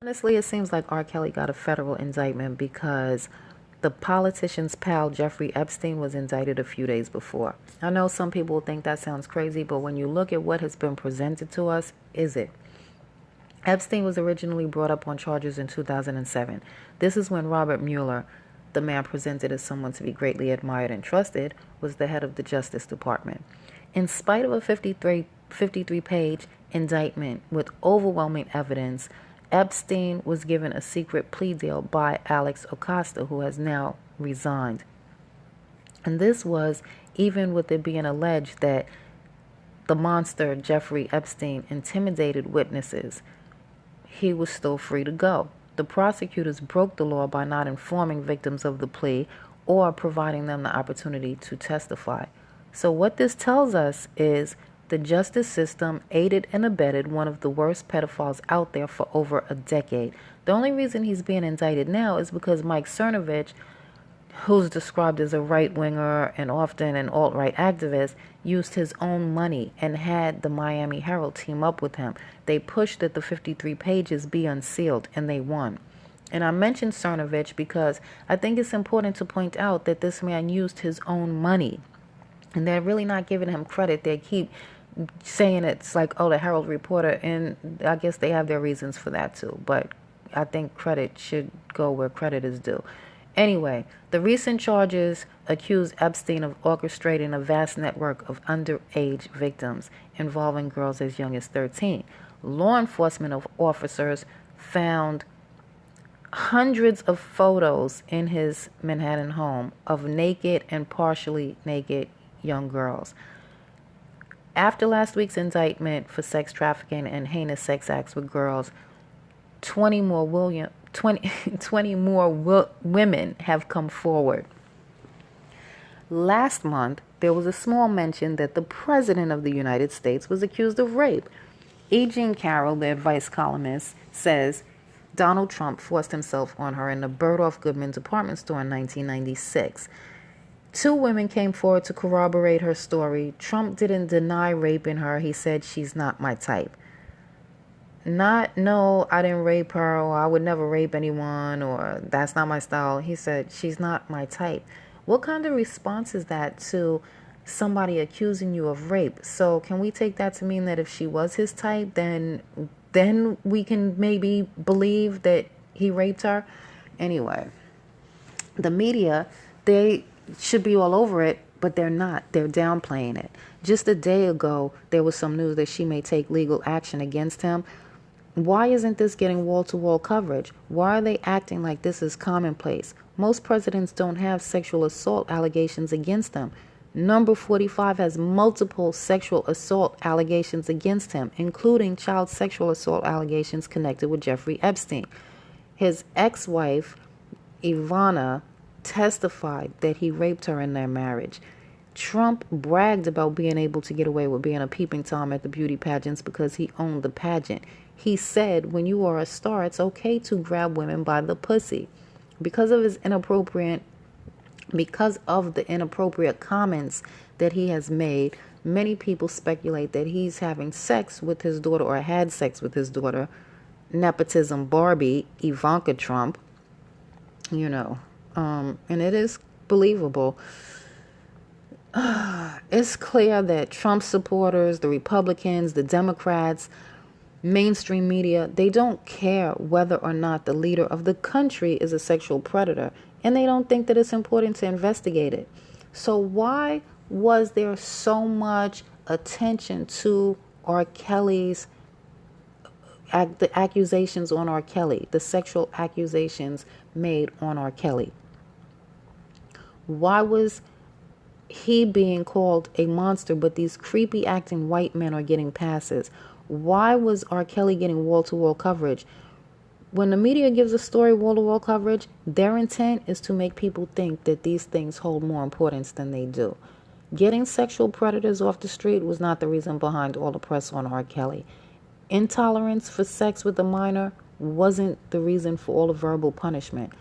Honestly, it seems like R. Kelly got a federal indictment because the politician's pal Jeffrey Epstein was indicted a few days before. I know some people think that sounds crazy, but when you look at what has been presented to us, is it? Epstein was originally brought up on charges in 2007. This is when Robert Mueller, the man presented as someone to be greatly admired and trusted, was the head of the Justice Department. In spite of a 53-page indictment with overwhelming evidence, Epstein was given a secret plea deal by Alex Acosta, who has now resigned. And this was even with it being alleged that the monster Jeffrey Epstein intimidated witnesses. He was still free to go. The prosecutors broke the law by not informing victims of the plea or providing them the opportunity to testify. So what this tells us is the justice system aided and abetted one of the worst pedophiles out there for over a decade. The only reason he's being indicted now is because Mike Cernovich, who's described as a right-winger and often an alt-right activist, used his own money and had the Miami Herald team up with him. They pushed that the 53 pages be unsealed, and they won. And I mentioned Cernovich because I think it's important to point out that this man used his own money. And they're really not giving him credit. They keep saying it's like, oh, the Herald reporter, and I guess they have their reasons for that too. But I think credit should go where credit is due. Anyway, the recent charges accuse Epstein of orchestrating a vast network of underage victims involving girls as young as 13. Law enforcement officers found hundreds of photos in his Manhattan home of naked and partially naked young girls. After last week's indictment for sex trafficking and heinous sex acts with girls, 20 more women have come forward. Last month, there was a small mention that the President of the United States was accused of rape. E. Jean Carroll, the advice columnist, says Donald Trump forced himself on her in the Bergdorf Goodman department store in 1996. 2 women came forward to corroborate her story. Trump didn't deny raping her. He said, she's not my type. Not, no, I didn't rape her, or I would never rape anyone, or that's not my style. He said, she's not my type. What kind of response is that to somebody accusing you of rape? So can we take that to mean that if she was his type, then we can maybe believe that he raped her? Anyway, the media, they should be all over it, but they're not. They're downplaying it. Just a day ago, there was some news that she may take legal action against him. Why isn't this getting wall-to-wall coverage? Why are they acting like this is commonplace? Most presidents don't have sexual assault allegations against them. Number 45 has multiple sexual assault allegations against him, including child sexual assault allegations connected with Jeffrey Epstein. His ex-wife, Ivana, testified that he raped her in their marriage. Trump bragged about being able to get away with being a peeping Tom at the beauty pageants because he owned the pageant. He said, when you are a star, it's okay to grab women by the pussy. Because of the inappropriate comments that he has made, many people speculate that he's having sex with his daughter or had sex with his daughter, nepotism Barbie, Ivanka Trump, and it is believable. It's clear that Trump supporters, the Republicans, the Democrats, mainstream media, they don't care whether or not the leader of the country is a sexual predator, and they don't think that it's important to investigate it. So why was there so much attention to R. Kelly's the accusations on R. Kelly, the sexual accusations made on R. Kelly? Why was he being called a monster, but these creepy acting white men are getting passes? Why was R. Kelly getting wall-to-wall coverage? When the media gives a story wall-to-wall coverage, their intent is to make people think that these things hold more importance than they do. Getting sexual predators off the street was not the reason behind all the press on R. Kelly. Intolerance for sex with a minor wasn't the reason for all the verbal punishment.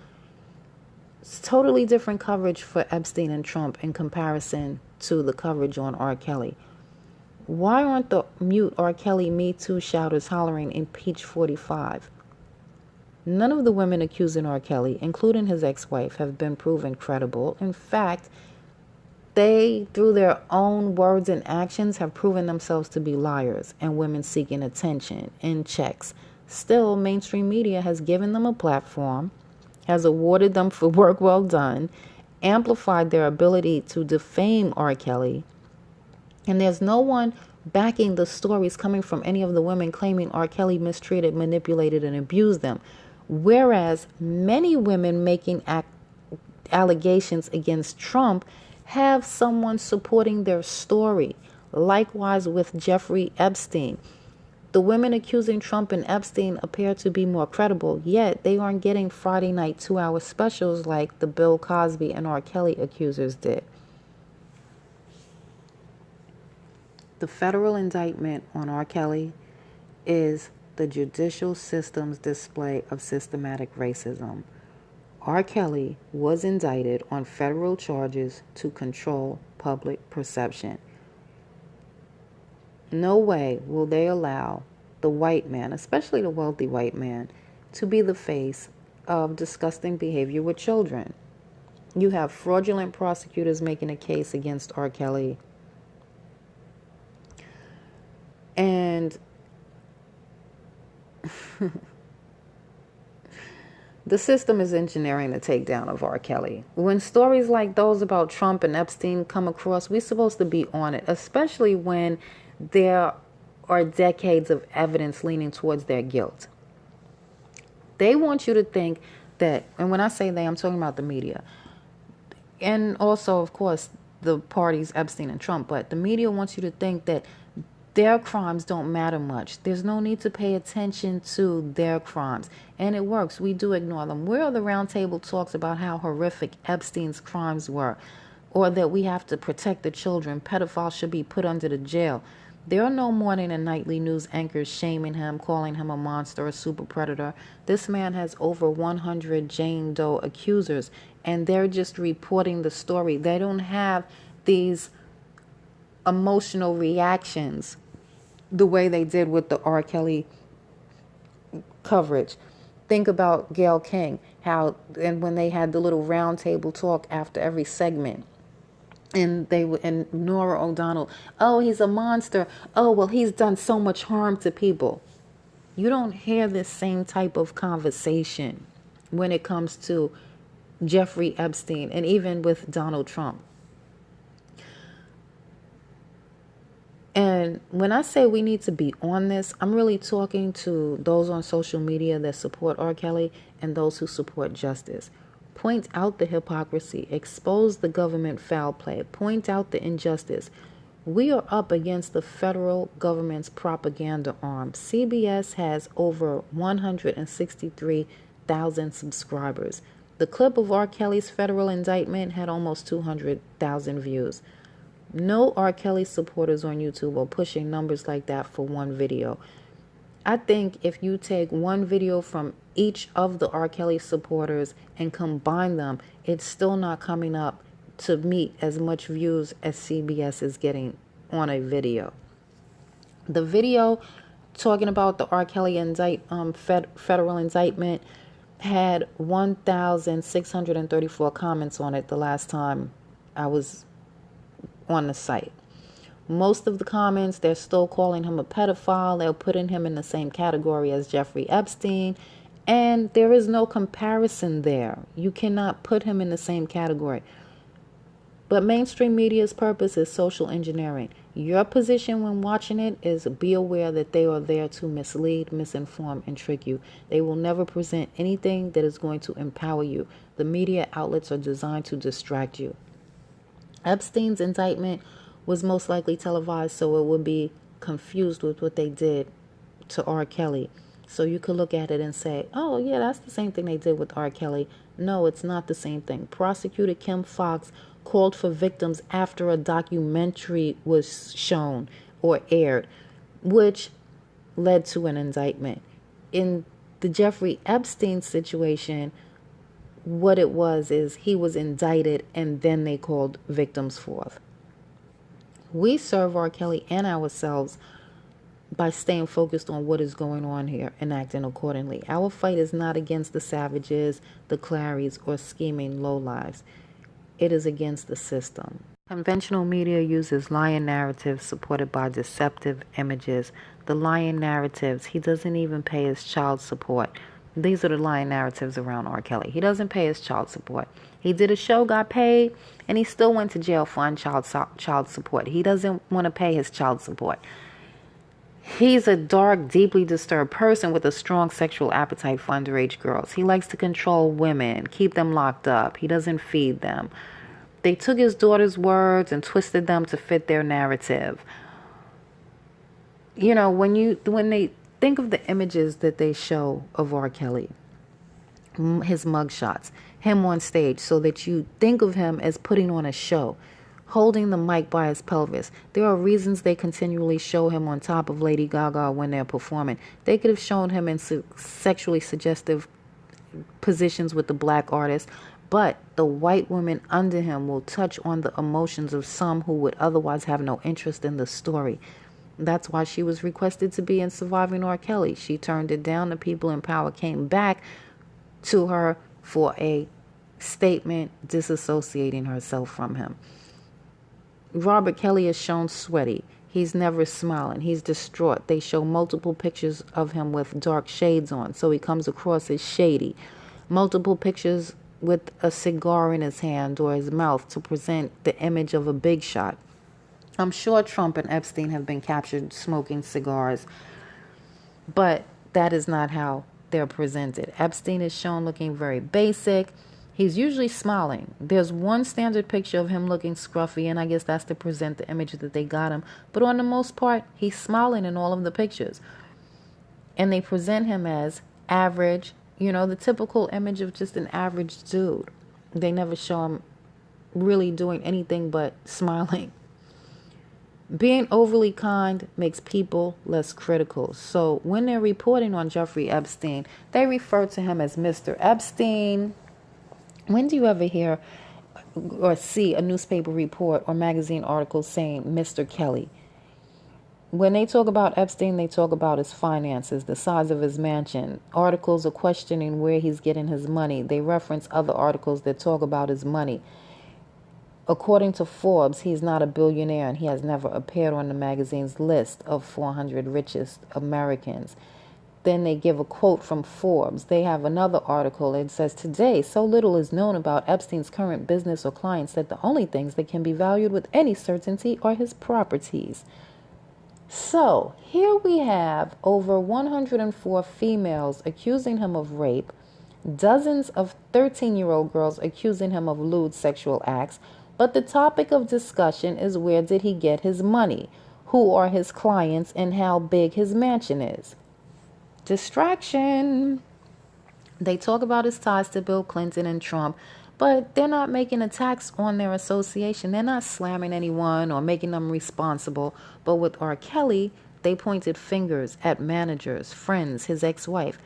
It's totally different coverage for Epstein and Trump in comparison to the coverage on R. Kelly. Why aren't the mute R. Kelly Me Too shouters hollering impeach 45? None of the women accusing R. Kelly, including his ex-wife, have been proven credible. In fact, they, through their own words and actions, have proven themselves to be liars and women seeking attention and checks. Still, mainstream media has given them a platform, has awarded them for work well done, amplified their ability to defame R. Kelly, and there's no one backing the stories coming from any of the women claiming R. Kelly mistreated, manipulated, and abused them. Whereas many women making allegations against Trump have someone supporting their story. Likewise with Jeffrey Epstein. The women accusing Trump and Epstein appear to be more credible, yet they aren't getting Friday night 2-hour specials like the Bill Cosby and R. Kelly accusers did. The federal indictment on R. Kelly is the judicial system's display of systematic racism. R. Kelly was indicted on federal charges to control public perception. No way will they allow the white man, especially the wealthy white man, to be the face of disgusting behavior with children. You have fraudulent prosecutors making a case against R. Kelly. And the system is engineering the takedown of R. Kelly. When stories like those about Trump and Epstein come across, we're supposed to be on it, especially when there are decades of evidence leaning towards their guilt. They want you to think that, and when I say they, I'm talking about the media. And also, of course, the parties, Epstein and Trump. But the media wants you to think that their crimes don't matter much. There's no need to pay attention to their crimes. And it works. We do ignore them. Where are the roundtable talks about how horrific Epstein's crimes were? Or that we have to protect the children. Pedophiles should be put under the jail. There are no morning and nightly news anchors shaming him, calling him a monster, a super predator. This man has over 100 Jane Doe accusers, and they're just reporting the story. They don't have these emotional reactions the way they did with the R. Kelly coverage. Think about Gayle King, how, and when they had the little round table talk after every segment, and Nora O'Donnell, oh, he's a monster. Oh, well, he's done so much harm to people. You don't hear this same type of conversation when it comes to Jeffrey Epstein and even with Donald Trump. And when I say we need to be on this, I'm really talking to those on social media that support R. Kelly and those who support justice. Point out the hypocrisy, expose the government foul play, point out the injustice. We are up against the federal government's propaganda arm. CBS has over 163,000 subscribers. The clip of R. Kelly's federal indictment had almost 200,000 views. No R. Kelly supporters on YouTube are pushing numbers like that for one video. I think if you take one video from each of the R. Kelly supporters and combine them, it's still not coming up to meet as much views as CBS is getting on a video. The video talking about the R. Kelly federal indictment had 1,634 comments on it the last time I was on the site. Most of the comments, they're still calling him a pedophile. They're putting him in the same category as Jeffrey Epstein. And there is no comparison there. You cannot put him in the same category. But mainstream media's purpose is social engineering. Your position when watching it is be aware that they are there to mislead, misinform, and trick you. They will never present anything that is going to empower you. The media outlets are designed to distract you. Epstein's indictment was most likely televised, so it would be confused with what they did to R. Kelly. So you could look at it and say, oh, yeah, that's the same thing they did with R. Kelly. No, it's not the same thing. Prosecutor Kim Foxx called for victims after a documentary was shown or aired, which led to an indictment. In the Jeffrey Epstein situation, what it was is he was indicted and then they called victims forth. We serve R. Kelly and ourselves by staying focused on what is going on here and acting accordingly. Our fight is not against the savages, the Clarys, or scheming lowlives. It is against the system. Conventional media uses lying narratives supported by deceptive images. The lying narratives, he doesn't even pay his child support. These are the lying narratives around R. Kelly. He doesn't pay his child support. He did a show, got paid, and he still went to jail for child support. He doesn't want to pay his child support. He's a dark, deeply disturbed person with a strong sexual appetite for underage girls. He likes to control women, keep them locked up. He doesn't feed them. They took his daughter's words and twisted them to fit their narrative. You know, when they think of the images that they show of R. Kelly, his mugshots, him on stage, so that you think of him as putting on a show, holding the mic by his pelvis. There are reasons they continually show him on top of Lady Gaga when they're performing. They could have shown him in sexually suggestive positions with the black artist, but the white woman under him will touch on the emotions of some who would otherwise have no interest in the story. That's why she was requested to be in Surviving R. Kelly. She turned it down. The people in power came back to her for a statement disassociating herself from him. Robert Kelly is shown sweaty. He's never smiling. He's distraught. They show multiple pictures of him with dark shades on, so he comes across as shady. Multiple pictures with a cigar in his hand or his mouth to present the image of a big shot. I'm sure Trump and Epstein have been captured smoking cigars, but that is not how they're presented. Epstein is shown looking very basic. He's usually smiling. There's one standard picture of him looking scruffy, and I guess that's to present the image that they got him. But on the most part, he's smiling in all of the pictures. And they present him as average, you know, the typical image of just an average dude. They never show him really doing anything but smiling. Being overly kind makes people less critical. So when they're reporting on Jeffrey Epstein, they refer to him as Mr. Epstein. When do you ever hear or see a newspaper report or magazine article saying Mr. Kelly? When they talk about Epstein, they talk about his finances, the size of his mansion. Articles are questioning where he's getting his money. They reference other articles that talk about his money. According to Forbes, he's not a billionaire, and he has never appeared on the magazine's list of 400 richest Americans. Then they give a quote from Forbes. They have another article. It says, today, so little is known about Epstein's current business or clients that the only things that can be valued with any certainty are his properties. So here we have over 104 females accusing him of rape, dozens of 13-year-old girls accusing him of lewd sexual acts. But the topic of discussion is, where did he get his money? Who are his clients, and how big his mansion is? Distraction. They talk about his ties to Bill Clinton and Trump, but they're not making attacks on their association. They're not slamming anyone or making them responsible. But with R. Kelly, they pointed fingers at managers, friends, his ex-wife.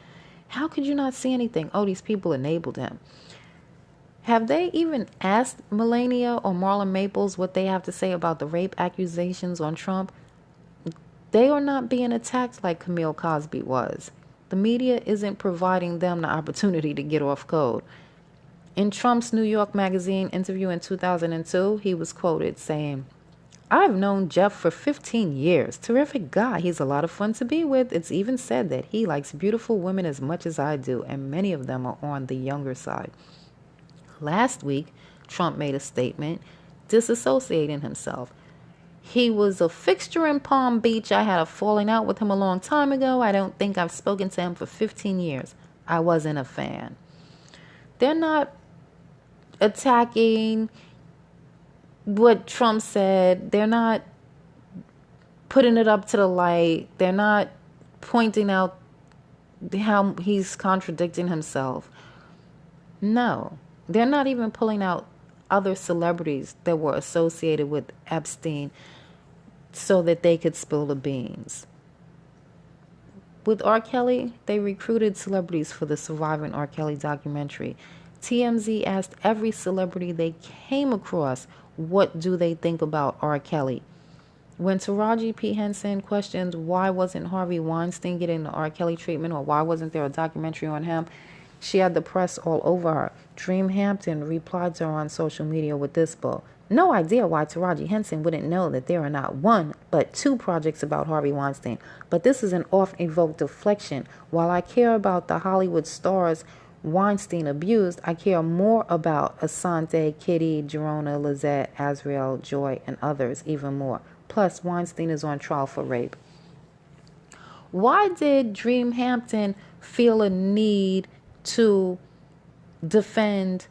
How could you not see anything? Oh, these people enabled him. Have they even asked Melania or Marlon Maples what they have to say about the rape accusations on Trump? They are not being attacked like Camille Cosby was. The media isn't providing them the opportunity to get off code. In Trump's New York Magazine interview in 2002, he was quoted saying, I've known Jeff for 15 years. Terrific guy. He's a lot of fun to be with. It's even said that he likes beautiful women as much as I do, and many of them are on the younger side. Last week, Trump made a statement disassociating himself. He was a fixture in Palm Beach. I had a falling out with him a long time ago. I don't think I've spoken to him for 15 years. I wasn't a fan. They're not attacking what Trump said. They're not putting it up to the light. They're not pointing out how he's contradicting himself. No. They're not even pulling out other celebrities that were associated with Epstein so that they could spill the beans. With R. Kelly, they recruited celebrities for the Surviving R. Kelly documentary. TMZ asked every celebrity they came across, what do they think about R. Kelly? When Taraji P. Henson questioned why wasn't Harvey Weinstein getting the R. Kelly treatment, or why wasn't there a documentary on him, she had the press all over her. Dream Hampton replied to her on social media with this bull. No idea why Taraji Henson wouldn't know that there are not one, but two projects about Harvey Weinstein. But this is an oft-evoked deflection. While I care about the Hollywood stars Weinstein abused, I care more about Asante, Kitty, Jerona, Lizette, Azriel, Joy, and others even more. Plus, Weinstein is on trial for rape. Why did Dream Hampton feel a need to defend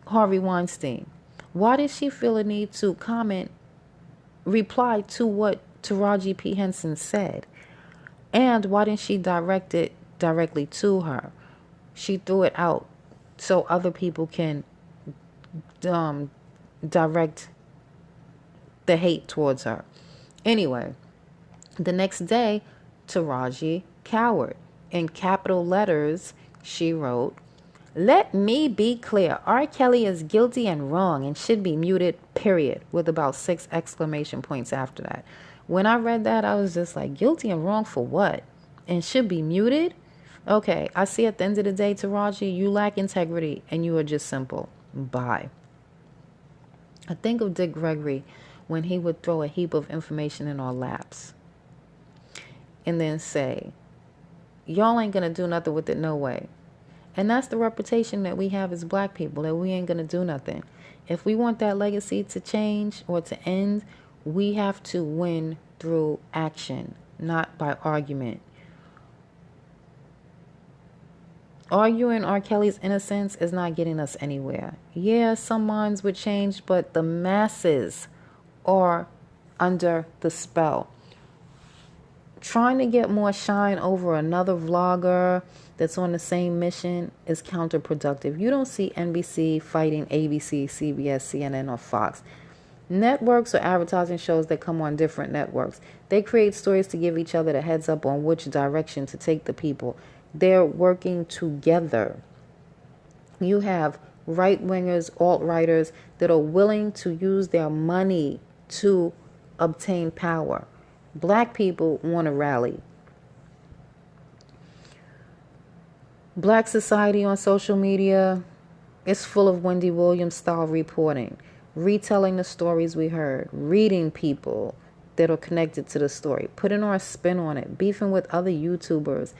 Harvey Weinstein? Why did she feel a need to reply to what Taraji P. Henson said? And why didn't she direct it directly to her? She threw it out so other people can direct the hate towards her. Anyway, the next day, Taraji cowered. In capital letters, she wrote, "Let me be clear. R. Kelly is guilty and wrong and should be muted, period," with about 6 exclamation points after that. When I read that, I was just like, guilty and wrong for what? And should be muted? Okay, I see at the end of the day, Taraji, you lack integrity and you are just simple. Bye. I think of Dick Gregory when he would throw a heap of information in our laps and then say, y'all ain't gonna do nothing with it, no way. And that's the reputation that we have as black people, that we ain't gonna do nothing. If we want that legacy to change or to end, we have to win through action, not by argument. Arguing R. Kelly's innocence is not getting us anywhere. Yeah, some minds would change, but the masses are under the spell. Trying to get more shine over another vlogger that's on the same mission is counterproductive. You don't see NBC fighting ABC, CBS, CNN, or Fox. Networks or advertising shows that come on different networks. They create stories to give each other the heads up on which direction to take the people. They're working together. You have right-wingers, alt-righters that are willing to use their money to obtain power. Black people want to rally. Black society on social media is full of Wendy Williams style reporting, retelling the stories we heard, reading people that are connected to the story, putting our spin on it, beefing with other YouTubers.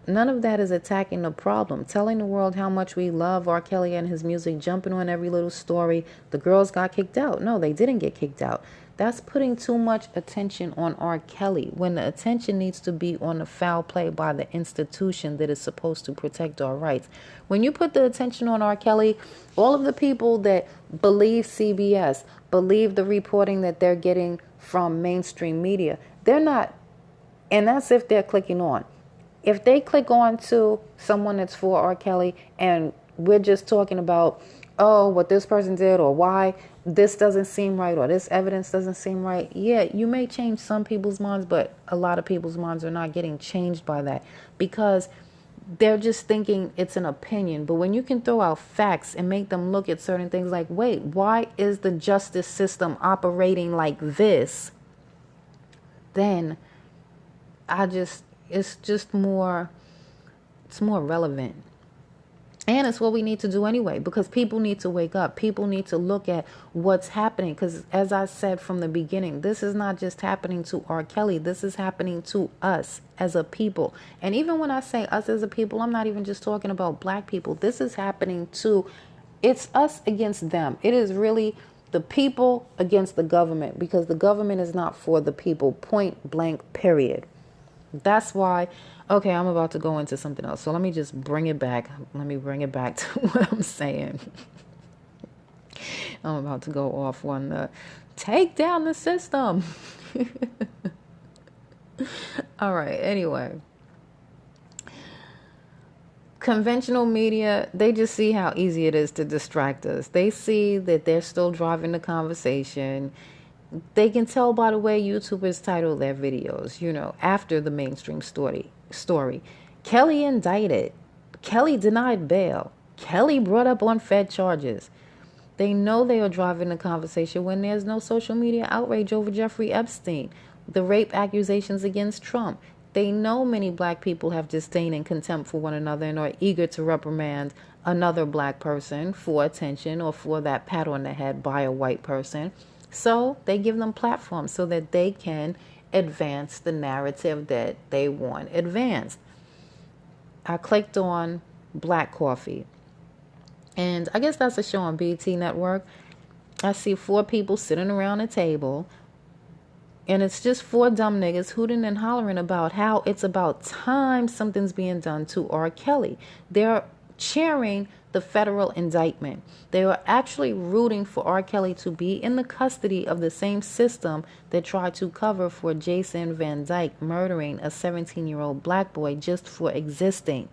None of that is attacking the problem. Telling the world how much we love R. Kelly and his music, jumping on every little story. The girls got kicked out. No, they didn't get kicked out. That's putting too much attention on R. Kelly when the attention needs to be on the foul play by the institution that is supposed to protect our rights. When you put the attention on R. Kelly, all of the people that believe CBS, believe the reporting that they're getting from mainstream media, they're not, and that's if they're clicking on. If they click on to someone that's for R. Kelly and we're just talking about, oh, what this person did or why this doesn't seem right or this evidence doesn't seem right, yeah, you may change some people's minds, but a lot of people's minds are not getting changed by that because they're just thinking it's an opinion. But when you can throw out facts and make them look at certain things like, wait, why is the justice system operating like this? Then it's more relevant. And it's what we need to do anyway, because people need to wake up. People need to look at what's happening. Because as I said from the beginning, this is not just happening to R. Kelly. This is happening to us as a people. And even when I say us as a people, I'm not even just talking about black people. This is happening to, it's us against them. It is really the people against the government, because the government is not for the people, point blank, period. That's why, okay, I'm about to go into something else. So let me just bring it back. Let me bring it back to what I'm saying. I'm about to go off on the take down the system. All right, anyway. Conventional media, they just see how easy it is to distract us. They see that they're still driving the conversation. They can tell by the way YouTubers title their videos, after the mainstream story. Kelly indicted. Kelly denied bail. Kelly brought up unfed charges. They know they are driving the conversation when there's no social media outrage over Jeffrey Epstein, the rape accusations against Trump. They know many black people have disdain and contempt for one another and are eager to reprimand another black person for attention or for that pat on the head by a white person. So they give them platforms so that they can advance the narrative that they want advanced. I clicked on Black Coffee, and I guess that's a show on BT Network. I see 4 people sitting around a table, and it's just 4 dumb niggas hooting and hollering about how it's about time something's being done to R. Kelly. They're cheering the federal indictment. They are actually rooting for R. Kelly to be in the custody of the same system that tried to cover for Jason Van Dyke murdering a 17-year-old black boy just for existing.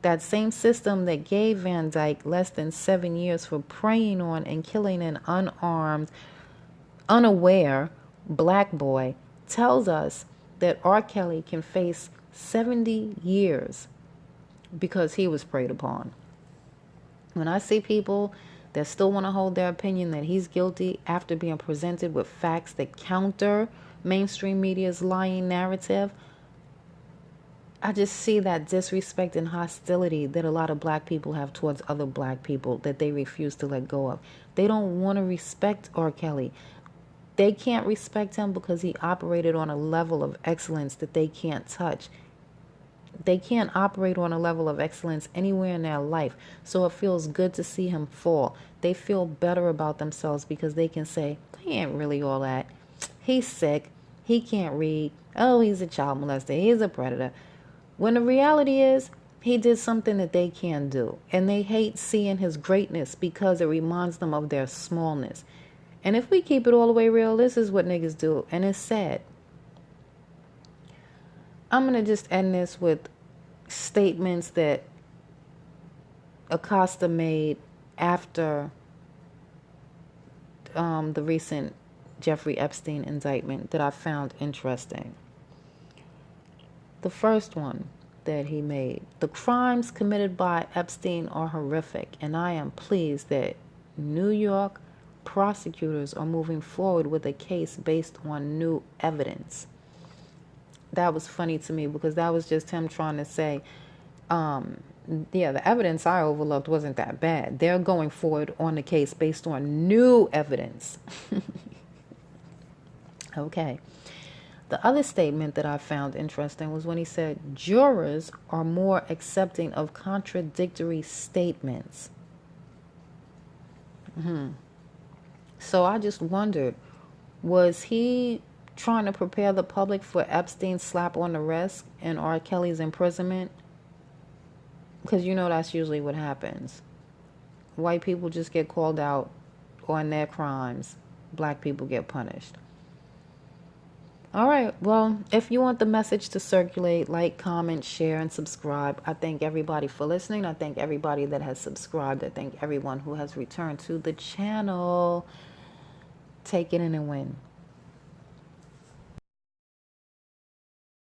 That same system that gave Van Dyke less than 7 years for preying on and killing an unarmed, unaware black boy tells us that R. Kelly can face 70 years because he was preyed upon. When I see people that still want to hold their opinion that he's guilty after being presented with facts that counter mainstream media's lying narrative, I just see that disrespect and hostility that a lot of black people have towards other black people that they refuse to let go of. They don't want to respect R. Kelly. They can't respect him because he operated on a level of excellence that they can't touch. They can't operate on a level of excellence anywhere in their life. So it feels good to see him fall. They feel better about themselves because they can say, he ain't really all that. He's sick. He can't read. Oh, he's a child molester. He's a predator. When the reality is, he did something that they can't do. And they hate seeing his greatness because it reminds them of their smallness. And if we keep it all the way real, this is what niggas do. And it's sad. I'm going to just end this with statements that Acosta made after the recent Jeffrey Epstein indictment that I found interesting. The first one that he made: the crimes committed by Epstein are horrific, and I am pleased that New York prosecutors are moving forward with a case based on new evidence. That was funny to me because that was just him trying to say, the evidence I overlooked wasn't that bad. They're going forward on the case based on new evidence. Okay. The other statement that I found interesting was when he said jurors are more accepting of contradictory statements. So I just wondered, was he trying to prepare the public for Epstein's slap on the wrist and R. Kelly's imprisonment? Because you know that's usually what happens. White people just get called out on their crimes. Black people get punished. All right, well, if you want the message to circulate, like, comment, share, and subscribe. I thank everybody for listening. I thank everybody that has subscribed. I thank everyone who has returned to the channel. Take it in and win.